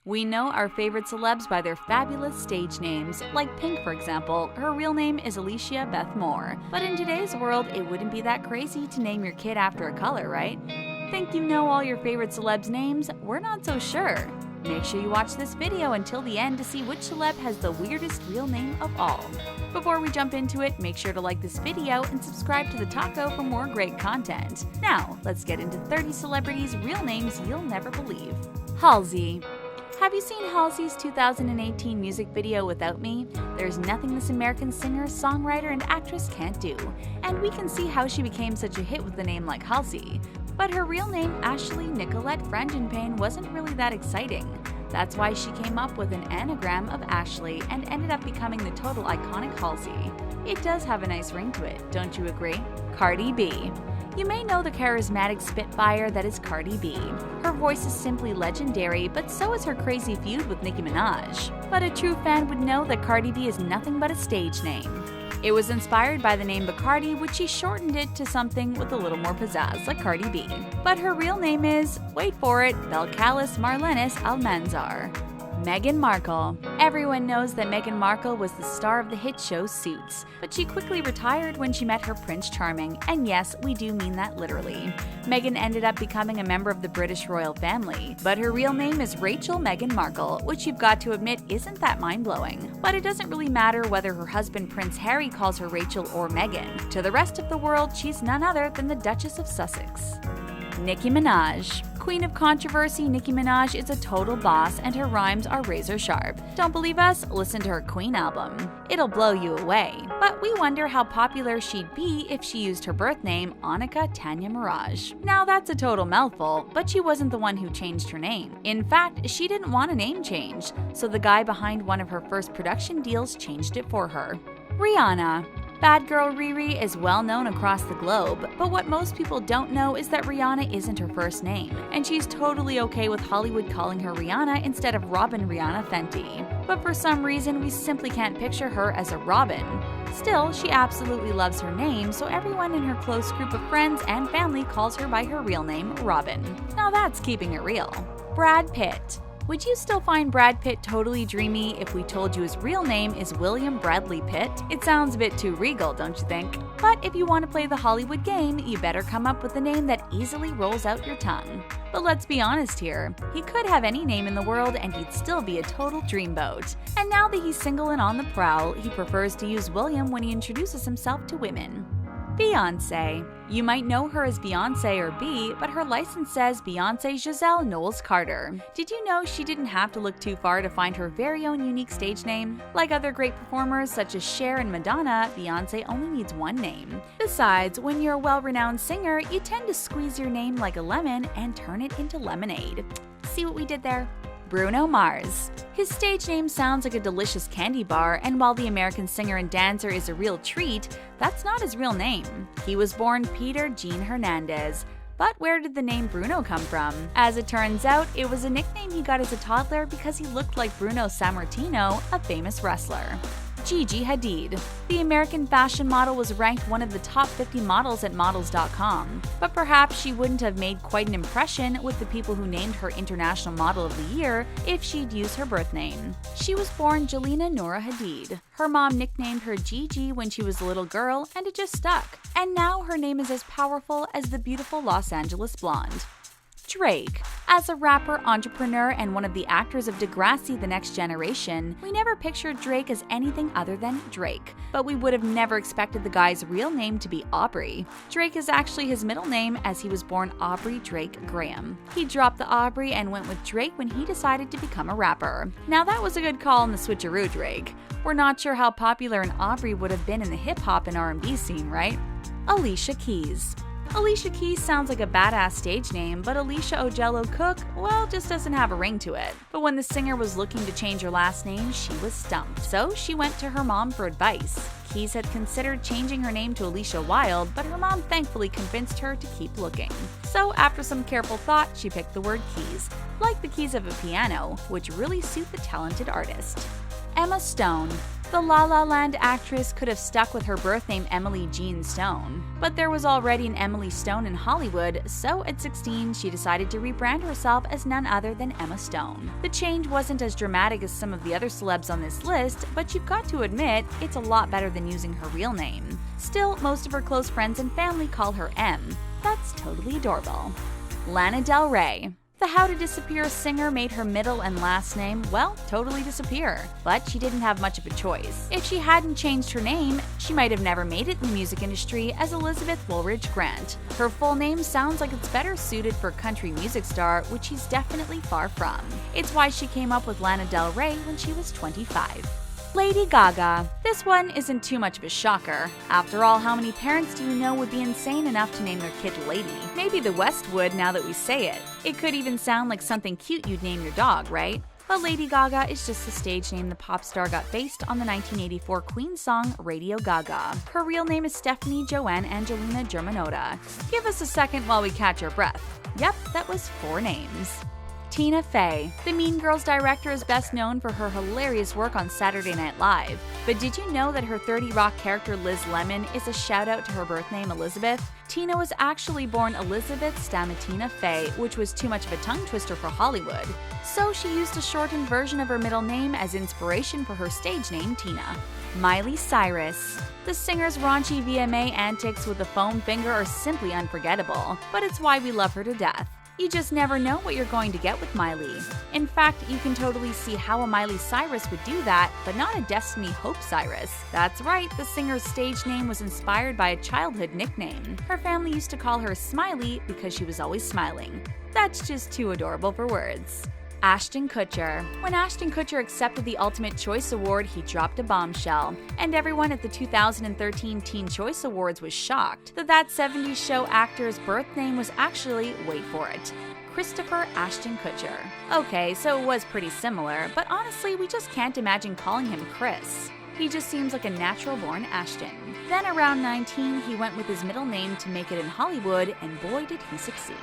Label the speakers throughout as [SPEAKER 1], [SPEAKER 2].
[SPEAKER 1] We know our favorite celebs by their fabulous stage names, like Pink for example. Her real name is Alicia Beth Moore. But in today's world, it wouldn't be that crazy to name your kid after a color, right? Think you know all your favorite celebs' names? We're not so sure. Make sure you watch this video until the end to see which celeb has the weirdest real name of all. Before we jump into it, make sure to like this video and subscribe to the taco for more great content. Now, let's get into 30 celebrities' real names you'll never believe. Halsey. Have you seen Halsey's 2018 music video Without Me? There's nothing this American singer, songwriter, and actress can't do. And we can see how she became such a hit with a name like Halsey. But her real name, Ashley Nicolette Frangenpain, wasn't really that exciting. That's why she came up with an anagram of Ashley and ended up becoming the total iconic Halsey. It does have a nice ring to it, don't you agree? Cardi B. You may know the charismatic spitfire that is Cardi B. Her voice is simply legendary, but so is her crazy feud with Nicki Minaj. But a true fan would know that Cardi B is nothing but a stage name. It was inspired by the name Bacardi, which she shortened it to something with a little more pizzazz, like Cardi B. But her real name is, wait for it, Belcalis Marlenis Almanzar. Meghan Markle. Everyone knows that Meghan Markle was the star of the hit show Suits, but she quickly retired when she met her Prince Charming, and yes, we do mean that literally. Meghan ended up becoming a member of the British royal family, but her real name is Rachel Meghan Markle, which you've got to admit isn't that mind-blowing. But it doesn't really matter whether her husband Prince Harry calls her Rachel or Meghan. To the rest of the world, she's none other than the Duchess of Sussex. Nicki Minaj. Queen of controversy, Nicki Minaj is a total boss and her rhymes are razor sharp. Don't believe us? Listen to her Queen album. It'll blow you away. But we wonder how popular she'd be if she used her birth name, Annika Tanya Mirage. Now that's a total mouthful, but she wasn't the one who changed her name. In fact, she didn't want a name change, so the guy behind one of her first production deals changed it for her. Rihanna. Bad girl Riri is well known across the globe, but what most people don't know is that Rihanna isn't her first name, and she's totally okay with Hollywood calling her Rihanna instead of Robin Rihanna Fenty. But for some reason, we simply can't picture her as a Robin. Still, she absolutely loves her name, so everyone in her close group of friends and family calls her by her real name, Robin. Now that's keeping it real. Brad Pitt. Would you still find Brad Pitt totally dreamy if we told you his real name is William Bradley Pitt? It sounds a bit too regal, don't you think? But if you want to play the Hollywood game, you better come up with a name that easily rolls out your tongue. But let's be honest here, he could have any name in the world and he'd still be a total dreamboat. And now that he's single and on the prowl, he prefers to use William when he introduces himself to women. Beyonce. You might know her as Beyonce or B, but her license says Beyonce Giselle Knowles Carter. Did you know she didn't have to look too far to find her very own unique stage name? Like other great performers such as Cher and Madonna, Beyonce only needs one name. Besides, when you're a well-renowned singer, you tend to squeeze your name like a lemon and turn it into lemonade. See what we did there? Bruno Mars. His stage name sounds like a delicious candy bar, and while the American singer and dancer is a real treat, that's not his real name. He was born Peter Jean Hernandez. But where did the name Bruno come from? As it turns out, it was a nickname he got as a toddler because he looked like Bruno Sammartino, a famous wrestler. Gigi Hadid. The American fashion model was ranked one of the top 50 models at models.com, but perhaps she wouldn't have made quite an impression with the people who named her International Model of the Year if she'd used her birth name. She was born Jelena Noura Hadid. Her mom nicknamed her Gigi when she was a little girl, and it just stuck. And now her name is as powerful as the beautiful Los Angeles blonde. Drake. As a rapper, entrepreneur, and one of the actors of Degrassi: The Next Generation, we never pictured Drake as anything other than Drake. But we would have never expected the guy's real name to be Aubrey. Drake is actually his middle name, as he was born Aubrey Drake Graham. He dropped the Aubrey and went with Drake when he decided to become a rapper. Now that was a good call on the switcheroo, Drake. We're not sure how popular an Aubrey would have been in the hip-hop and R&B scene, right? Alicia Keys. Alicia Keys sounds like a badass stage name, but Alicia Ojello Cook, well, just doesn't have a ring to it. But when the singer was looking to change her last name, she was stumped. So she went to her mom for advice. Keys had considered changing her name to Alicia Wilde, but her mom thankfully convinced her to keep looking. So after some careful thought, she picked the word keys, like the keys of a piano, which really suit the talented artist. Emma Stone. The La La Land actress could have stuck with her birth name Emily Jean Stone, but there was already an Emily Stone in Hollywood, so at 16 she decided to rebrand herself as none other than Emma Stone. The change wasn't as dramatic as some of the other celebs on this list, but you've got to admit, it's a lot better than using her real name. Still, most of her close friends and family call her M. That's totally adorable. Lana Del Rey. The How to Disappear singer made her middle and last name, well, totally disappear. But she didn't have much of a choice. If she hadn't changed her name, she might have never made it in the music industry as Elizabeth Woolridge Grant. Her full name sounds like it's better suited for a country music star, which she's definitely far from. It's why she came up with Lana Del Rey when she was 25. Lady Gaga. This one isn't too much of a shocker. After all, how many parents do you know would be insane enough to name their kid Lady? Maybe the West would now that we say it. It could even sound like something cute you'd name your dog, right? But Lady Gaga is just the stage name the pop star got based on the 1984 Queen song Radio Gaga. Her real name is Stephanie Joanne Angelina Germanotta. Give us a second while we catch our breath. Yep, that was 4 names. Tina Fey. The Mean Girls director is best known for her hilarious work on Saturday Night Live. But did you know that her 30 Rock character Liz Lemon is a shout out to her birth name Elizabeth? Tina was actually born Elizabeth Stamatina Fey, which was too much of a tongue twister for Hollywood. So she used a shortened version of her middle name as inspiration for her stage name Tina. Miley Cyrus. The singer's raunchy VMA antics with a foam finger are simply unforgettable, but it's why we love her to death. You just never know what you're going to get with Miley. In fact, you can totally see how a Miley Cyrus would do that, but not a Destiny Hope Cyrus. That's right, the singer's stage name was inspired by a childhood nickname. Her family used to call her Smiley because she was always smiling. That's just too adorable for words. Ashton Kutcher. When Ashton Kutcher accepted the Ultimate Choice Award, he dropped a bombshell, and everyone at the 2013 Teen Choice Awards was shocked that 70s show actor's birth name was actually, wait for it, Christopher Ashton Kutcher. Okay, so it was pretty similar, but honestly, we just can't imagine calling him Chris. He just seems like a natural-born Ashton. Then around 19, he went with his middle name to make it in Hollywood, and boy did he succeed.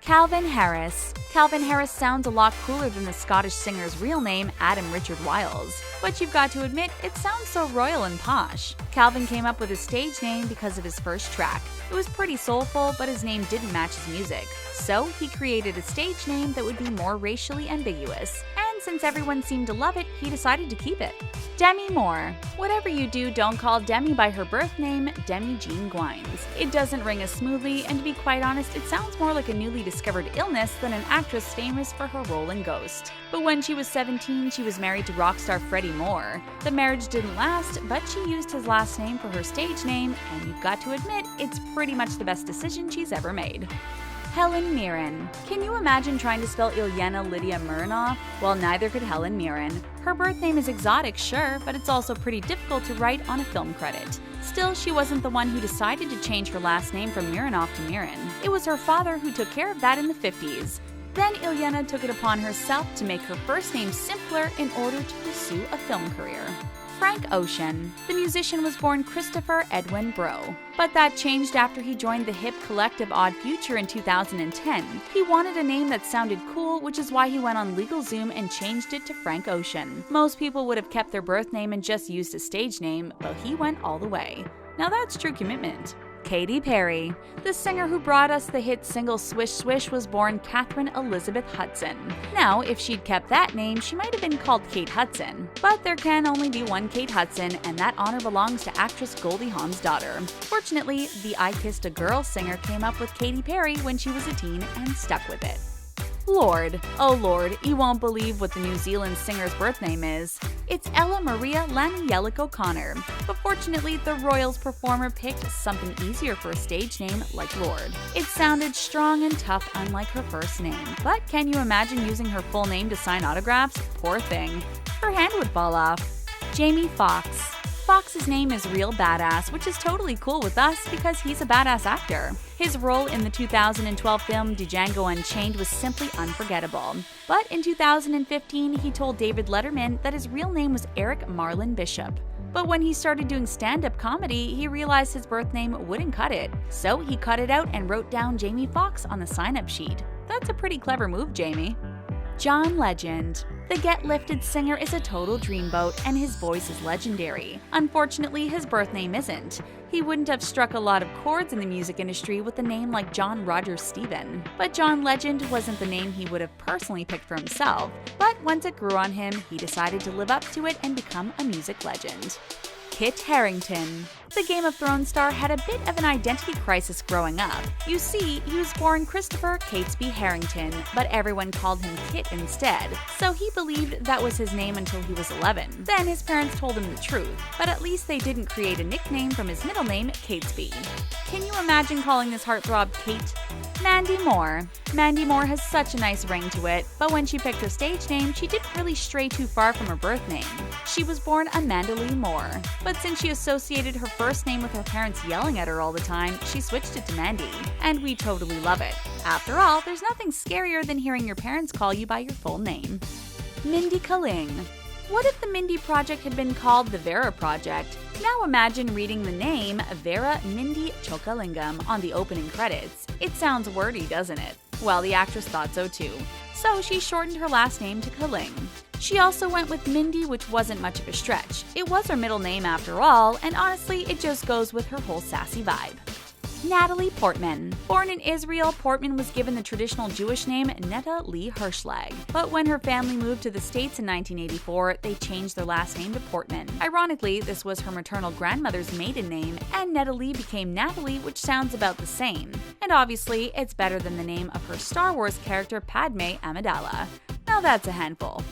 [SPEAKER 1] Calvin Harris. Calvin Harris sounds a lot cooler than the Scottish singer's real name, Adam Richard Wiles. But you've got to admit, it sounds so royal and posh. Calvin came up with his stage name because of his first track. It was pretty soulful, but his name didn't match his music. So he created a stage name that would be more racially ambiguous. And since everyone seemed to love it, he decided to keep it. Demi Moore. Whatever you do, don't call Demi by her birth name, Demi Jean Gwines. It doesn't ring as smoothly, and to be quite honest, it sounds more like a newly discovered illness than an actress famous for her role in Ghost. But when she was 17, she was married to rock star Freddie Moore. The marriage didn't last, but she used his last name for her stage name, and you've got to admit, it's pretty much the best decision she's ever made. Helen Mirren. Can you imagine trying to spell Ilyena Lydia Mironov? Well, neither could Helen Mirren. Her birth name is exotic, sure, but it's also pretty difficult to write on a film credit. Still, she wasn't the one who decided to change her last name from Mironov to Mirren. It was her father who took care of that in the 50s. Then Ilyena took it upon herself to make her first name simpler in order to pursue a film career. Frank Ocean. The musician was born Christopher Edwin Breaux, but that changed after he joined the hip collective Odd Future in 2010. He wanted a name that sounded cool, which is why he went on LegalZoom and changed it to Frank Ocean. Most people would have kept their birth name and just used a stage name, but he went all the way. Now that's true commitment. Katy Perry. The singer who brought us the hit single Swish Swish was born Catherine Elizabeth Hudson. Now, if she'd kept that name, she might have been called Kate Hudson. But there can only be one Kate Hudson, and that honor belongs to actress Goldie Hawn's daughter. Fortunately, the I Kissed a Girl singer came up with Katy Perry when she was a teen and stuck with it. Lorde. Oh Lord, you won't believe what the New Zealand singer's birth name is. It's Ella Maria Lanielic O'Connor, but fortunately the Royals performer picked something easier for a stage name like Lorde. It sounded strong and tough unlike her first name, but can you imagine using her full name to sign autographs? Poor thing. Her hand would fall off. Jamie Foxx. Fox's name is Real Badass, which is totally cool with us because he's a badass actor. His role in the 2012 film Django Unchained was simply unforgettable. But in 2015, he told David Letterman that his real name was Eric Marlon Bishop. But when he started doing stand-up comedy, he realized his birth name wouldn't cut it. So he cut it out and wrote down Jamie Foxx on the sign-up sheet. That's a pretty clever move, Jamie. John Legend. The Get Lifted singer is a total dreamboat, and his voice is legendary. Unfortunately, his birth name isn't. He wouldn't have struck a lot of chords in the music industry with a name like John Rogers Stephen. But John Legend wasn't the name he would have personally picked for himself. But once it grew on him, he decided to live up to it and become a music legend. Kit Harington. The Game of Thrones star had a bit of an identity crisis growing up. You see, he was born Christopher Catesby Harrington, but everyone called him Kit instead, so he believed that was his name until he was 11. Then his parents told him the truth, but at least they didn't create a nickname from his middle name, Catesby. Can you imagine calling this heartthrob Kate? Mandy Moore. Mandy Moore has such a nice ring to it, but when she picked her stage name, she didn't really stray too far from her birth name. She was born Amanda Lee Moore, but since she associated her first name with her parents yelling at her all the time, she switched it to Mandy, and we totally love it. After all, there's nothing scarier than hearing your parents call you by your full name. Mindy Kaling. What if the Mindy Project had been called the Vera Project? Now imagine reading the name Vera Mindy Chokalingam on the opening credits. It sounds wordy, doesn't it? Well, the actress thought so too. So she shortened her last name to Kaling. She also went with Mindy, which wasn't much of a stretch. It was her middle name after all, and honestly, it just goes with her whole sassy vibe. Natalie Portman. Born in Israel, Portman was given the traditional Jewish name NATALIE Hirschlag. But when her family moved to the States in 1984, they changed their last name to Portman. Ironically, this was her maternal grandmother's maiden name, and Natalie became Natalie, which sounds about the same. And obviously, it's better than the name of her Star Wars character Padme Amidala. Now that's a handful.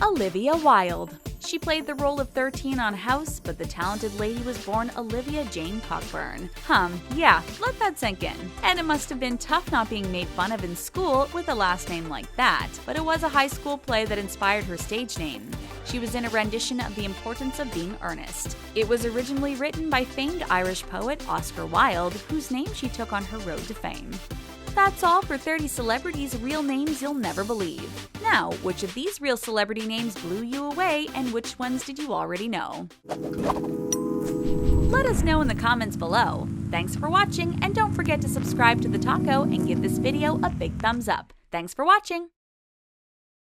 [SPEAKER 1] Olivia Wilde. She played the role of 13 on House, but the talented lady was born Olivia Jane Cockburn. Yeah, let that sink in. And it must have been tough not being made fun of in school with a last name like that, but it was a high school play that inspired her stage name. She was in a rendition of The Importance of Being Earnest. It was originally written by famed Irish poet Oscar Wilde, whose name she took on her road to fame. That's all for 30 celebrities' real names you'll never believe. Now, which of these real celebrity names blew you away, and which ones did you already know? Let us know in the comments below. Thanks for watching, and don't forget to subscribe to The Taco and give this video a big thumbs up. Thanks for watching!